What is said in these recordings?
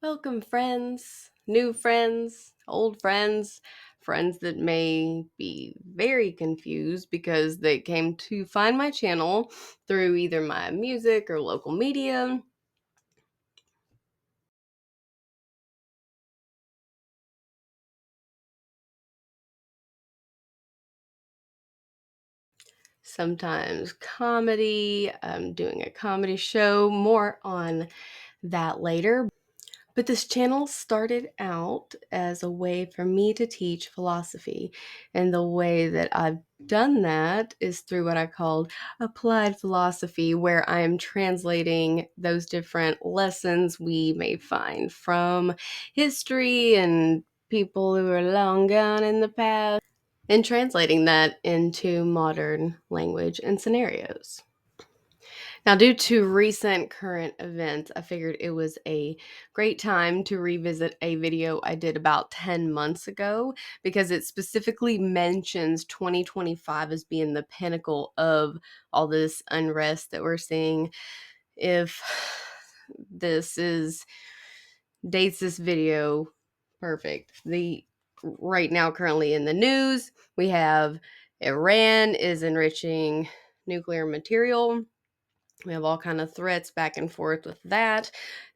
Welcome, friends, new friends, old friends, friends that may be very confused because they came to find my channel through either my music or local media. Sometimes comedy. I'm doing a comedy show, more on that later. But this channel started out as a way for me to teach philosophy. And the way that I've done that is through what I called applied philosophy, where I am translating those different lessons we may find from history and people who are long gone in the past and translating that into modern language and scenarios. Now, due to recent current events, I figured it was a great time to revisit a video I did about 10 months ago because it specifically mentions 2025 as being the pinnacle of all this unrest that we're seeing. If this is dates this video perfect. The right now currently in the news, we have Iran is enriching nuclear material. We have all kind of threats back and forth with that.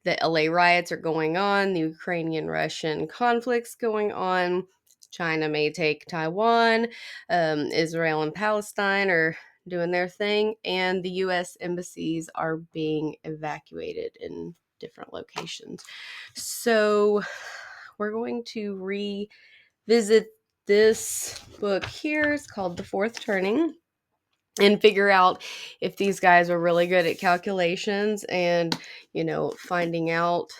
The LA riots are going on. The Ukrainian-Russian conflict's going on. China may take Taiwan. Israel and Palestine are doing their thing. And the U.S. embassies are being evacuated in different locations. So we're going to revisit this book here. It's called The Fourth Turning, and figure out if these guys are really good at calculations and, finding out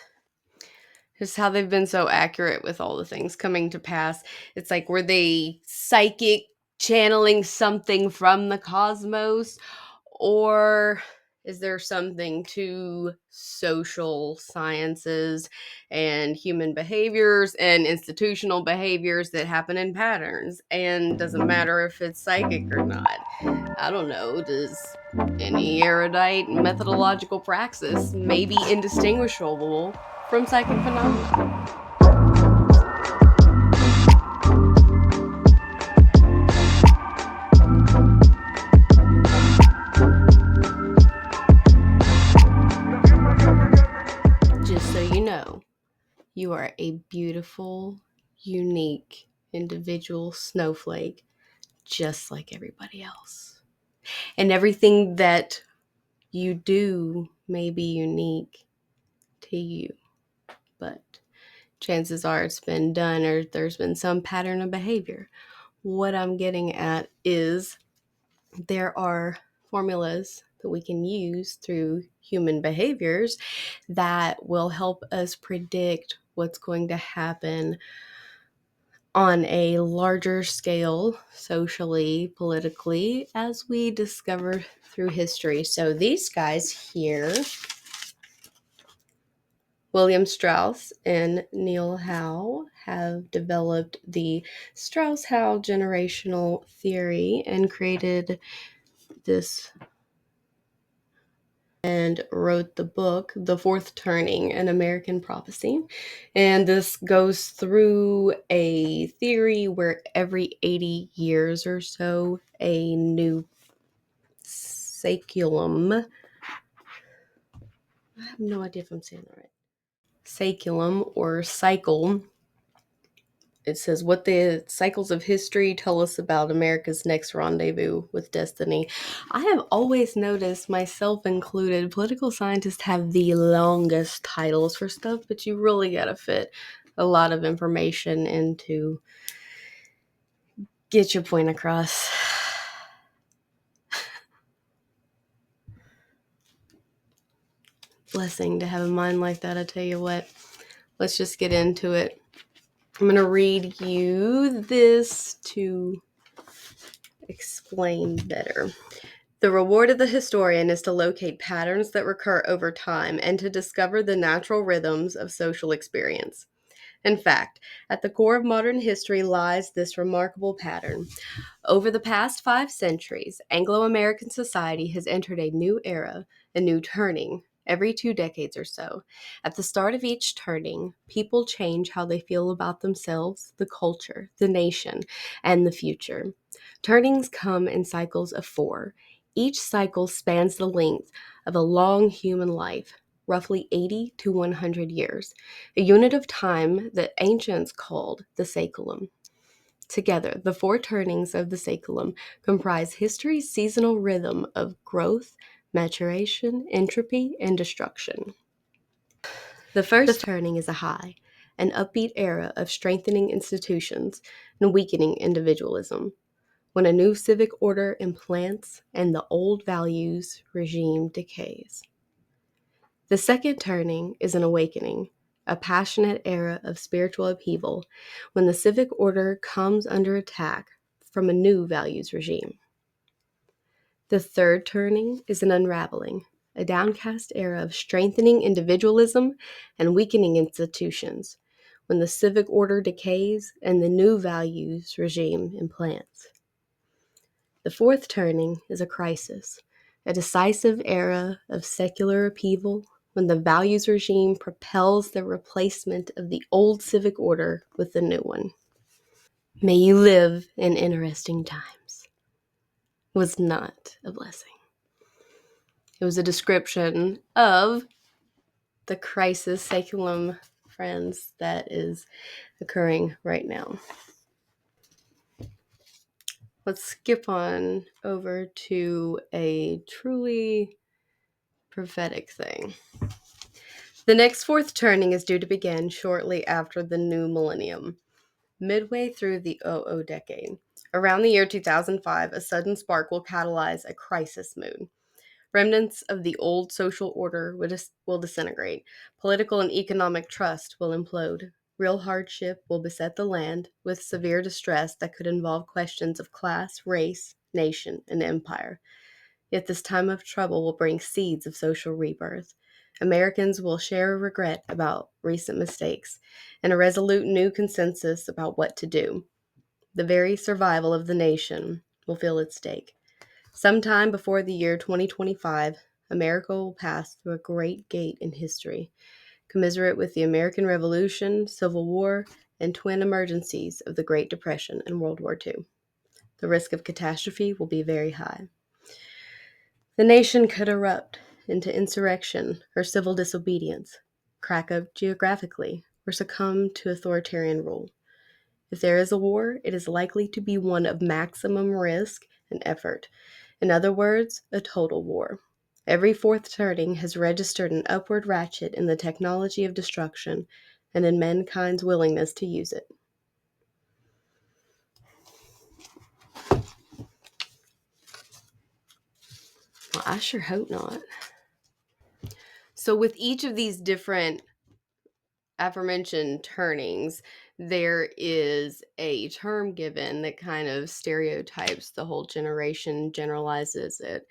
just how they've been so accurate with all the things coming to pass. It's like, were they psychic channeling something from the cosmos, or is there something to social sciences and human behaviors and institutional behaviors that happen in patterns? And doesn't matter if it's psychic or not. I don't know. Does any erudite methodological praxis may be indistinguishable from psychic phenomena? Just so you know, you are a beautiful, unique, individual snowflake, just like everybody else. And everything that you do may be unique to you, but chances are it's been done or there's been some pattern of behavior. What I'm getting at is there are formulas that we can use through human behaviors that will help us predict what's going to happen on a larger scale, socially, politically, as we discover through history. So these guys here, William Strauss and Neil Howe, have developed the strauss-howe generational theory and created this and wrote the book, The Fourth Turning, An American Prophecy. And this goes through a theory where every 80 years or so, a new saculum, I have no idea if I'm saying that right, saculum or cycle. It says what the cycles of history tell us about America's next rendezvous with destiny. I have always noticed, myself included, political scientists have the longest titles for stuff, but you really got to fit a lot of information in to get your point across. Blessing to have a mind like that, I tell you what. Let's just get into it. I'm going to read you this to explain better. The reward of the historian is to locate patterns that recur over time and to discover the natural rhythms of social experience. In fact, at the core of modern history lies this remarkable pattern. Over the past 5 centuries, Anglo-American society has entered a new era, a new turning, every 2 decades or so. At the start of each turning, people change how they feel about themselves, the culture, the nation, and the future. Turnings come in cycles of 4. Each cycle spans the length of a long human life, roughly 80 to 100 years, a unit of time that ancients called the saeculum. Together, the 4 turnings of the saeculum comprise history's seasonal rhythm of growth, maturation, entropy, and destruction. The first turning is a high, an upbeat era of strengthening institutions and weakening individualism, when a new civic order implants and the old values regime decays. The second turning is an awakening, a passionate era of spiritual upheaval, when the civic order comes under attack from a new values regime. The third turning is an unraveling, a downcast era of strengthening individualism and weakening institutions, when the civic order decays and the new values regime implants. The fourth turning is a crisis, a decisive era of secular upheaval, when the values regime propels the replacement of the old civic order with the new one. May you live in interesting times. Was not a blessing. It was a description of the crisis saeculum, friends, that is occurring right now. Let's skip on over to a truly prophetic thing. The next fourth turning is due to begin shortly after the new millennium, midway through the 00 decade. Around the year 2005, a sudden spark will catalyze a crisis mood. Remnants of the old social order will disintegrate. Political and economic trust will implode. Real hardship will beset the land, with severe distress that could involve questions of class, race, nation, and empire. Yet this time of trouble will bring seeds of social rebirth. Americans will share a regret about recent mistakes and a resolute new consensus about what to do. The very survival of the nation will feel at stake. Sometime before the year 2025, America will pass through a great gate in history, commiserate with the American Revolution, Civil War, and twin emergencies of the Great Depression and World War II. The risk of catastrophe will be very high. The nation could erupt into insurrection or civil disobedience, crack up geographically, or succumb to authoritarian rule. If there is a war, it is likely to be one of maximum risk and effort. In other words, a total war. Every fourth turning has registered an upward ratchet in the technology of destruction and in mankind's willingness to use it. Well, I sure hope not. So with each of these different aforementioned turnings, there is a term given that kind of stereotypes the whole generation, generalizes it.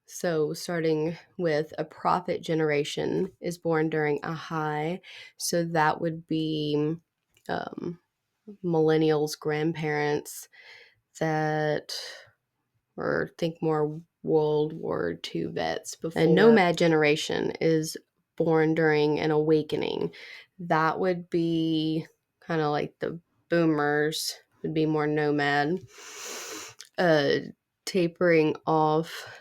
So starting with a prophet generation is born during a high. So that would be millennials, grandparents that, or think more World War II vets before. A nomad generation is born during an awakening. That would be kind of like the boomers would be more nomad. Tapering off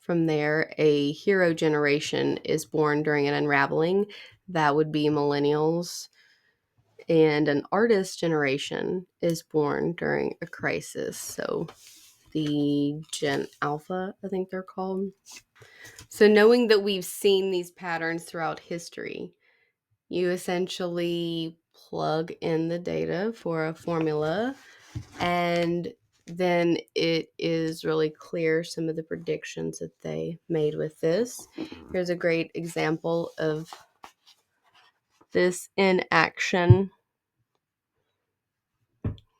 from there, a hero generation is born during an unraveling. That would be millennials. And an artist generation is born during a crisis. So the Gen Alpha, I think they're called. So knowing that we've seen these patterns throughout history, you essentially plug in the data for a formula, and then it is really clear some of the predictions that they made with this. Here's a great example of this in action.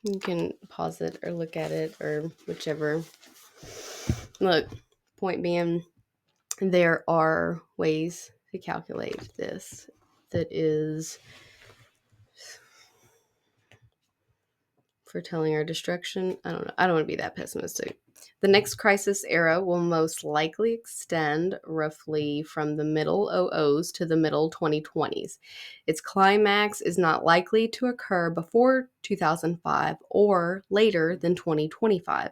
You can pause it or look at it or whichever. Look, point being, there are ways to calculate this that is foretelling our destruction. I don't know. I don't want to be that pessimistic. The next crisis era will most likely extend roughly from the middle 00s to the middle 2020s. Its climax is not likely to occur before 2005 or later than 2025,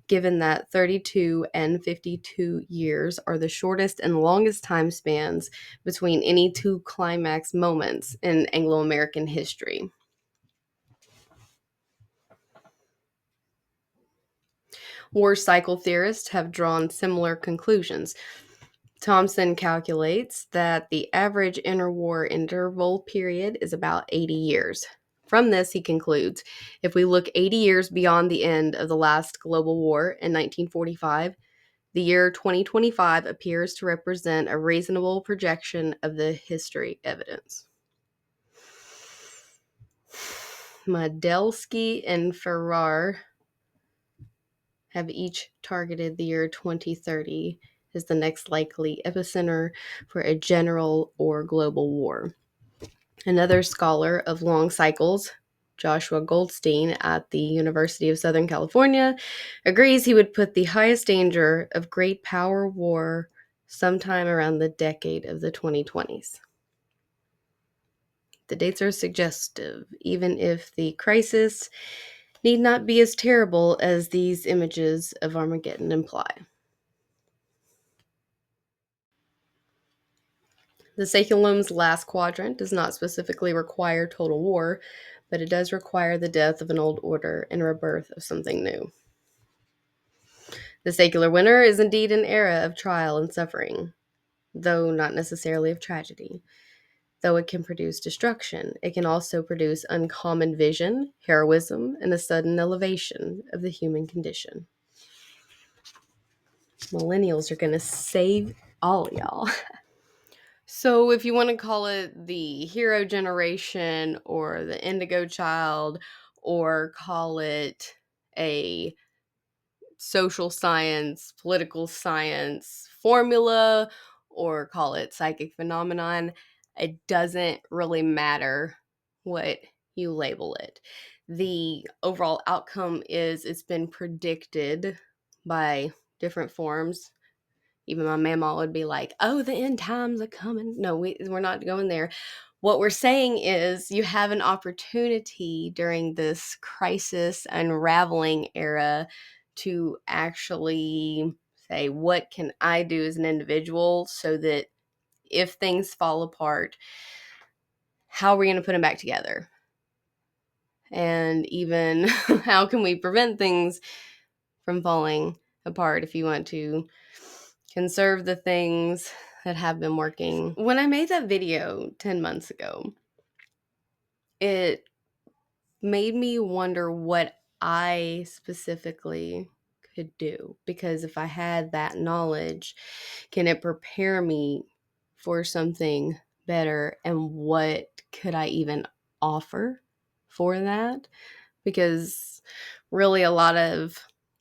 given that 32 and 52 years are the shortest and longest time spans between any two climax moments in Anglo-American history. War cycle theorists have drawn similar conclusions. Thomson calculates that the average interwar interval period is about 80 years. From this, he concludes, if we look 80 years beyond the end of the last global war in 1945, the year 2025 appears to represent a reasonable projection of the history evidence. Madelsky and Farrar have each targeted the year 2030 as the next likely epicenter for a general or global war. Another scholar of long cycles, Joshua Goldstein at the University of Southern California, agrees he would put the highest danger of great power war sometime around the decade of the 2020s. The dates are suggestive, even if the crisis need not be as terrible as these images of Armageddon imply. The saculum's last quadrant does not specifically require total war, but it does require the death of an old order and rebirth of something new. The secular winter is indeed an era of trial and suffering, though not necessarily of tragedy. Though it can produce destruction, it can also produce uncommon vision, heroism, and a sudden elevation of the human condition. Millennials are going to save all y'all. So if you want to call it the hero generation or the indigo child, or call it a social science, political science formula, or call it psychic phenomenon, it doesn't really matter what you label it. The overall outcome is it's been predicted by different forms. Even my mama would be like, oh, the end times are coming. No, we're not going there. What we're saying is you have an opportunity during this crisis unraveling era to actually say, what can I do as an individual so that if things fall apart, how are we going to put them back together? And even how can we prevent things from falling apart if you want to conserve the things that have been working. When I made that video 10 months ago, it made me wonder what I specifically could do. Because if I had that knowledge, can it prepare me for something better? And what could I even offer for that? Because really a lot of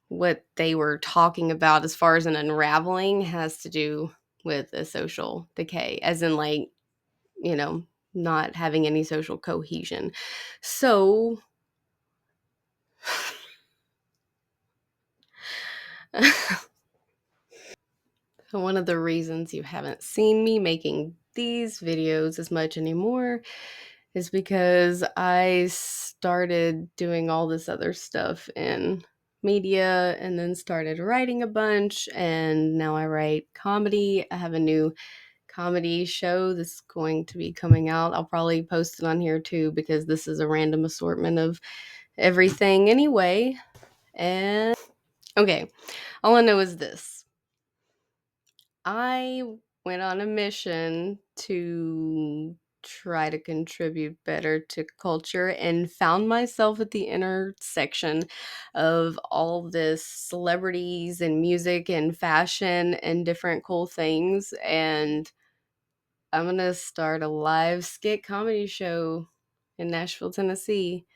what they were talking about as far as an unraveling has to do with a social decay, as in like, not having any social cohesion. So one of the reasons you haven't seen me making these videos as much anymore is because I started doing all this other stuff in media and then started writing a bunch, and now I write comedy. I have a new comedy show that's going to be coming out. I'll probably post it on here too because this is a random assortment of everything anyway. And okay, all I know is this. I went on a mission to try to contribute better to culture and found myself at the intersection of all this celebrities and music and fashion and different cool things. And I'm going to start a live skit comedy show in Nashville, Tennessee.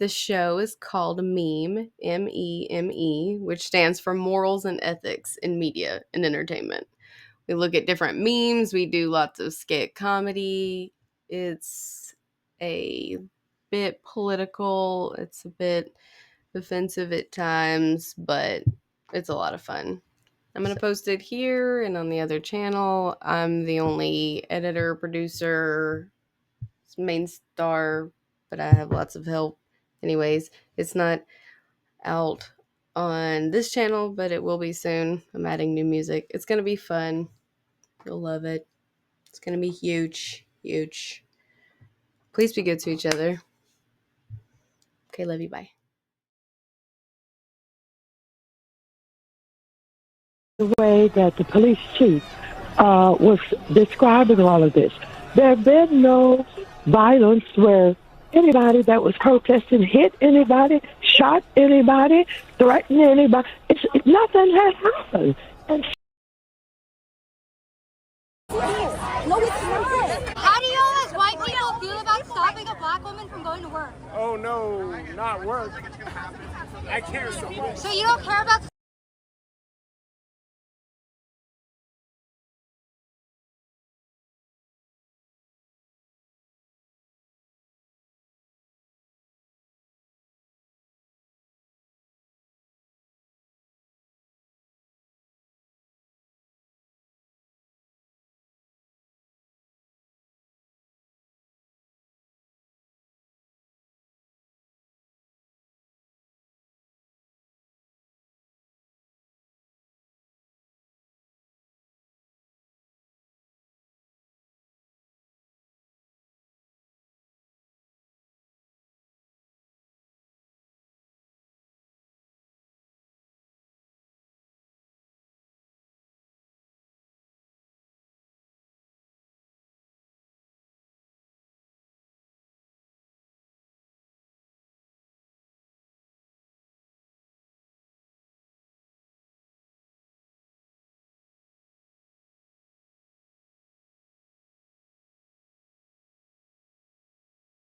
The show is called MEME, M-E-M-E, which stands for Morals and Ethics in Media and Entertainment. We look at different memes. We do lots of skit comedy. It's a bit political. It's a bit offensive at times, but it's a lot of fun. I'm going to post it here and on the other channel. I'm the only editor, producer, main star, but I have lots of help. Anyways, it's not out on this channel, but it will be soon. I'm adding new music. It's going to be fun. You'll love it. It's going to be huge, huge. Please be good to each other. Okay, love you. Bye. The way that the police chief was describing all of this. There had been no violence where anybody that was protesting hit anybody, shot anybody, threatened anybody. Nothing had happened. And no, it's not. How do y'all as white people feel about stopping a black woman from going to work? Oh no, not work. I care so much. So you don't care about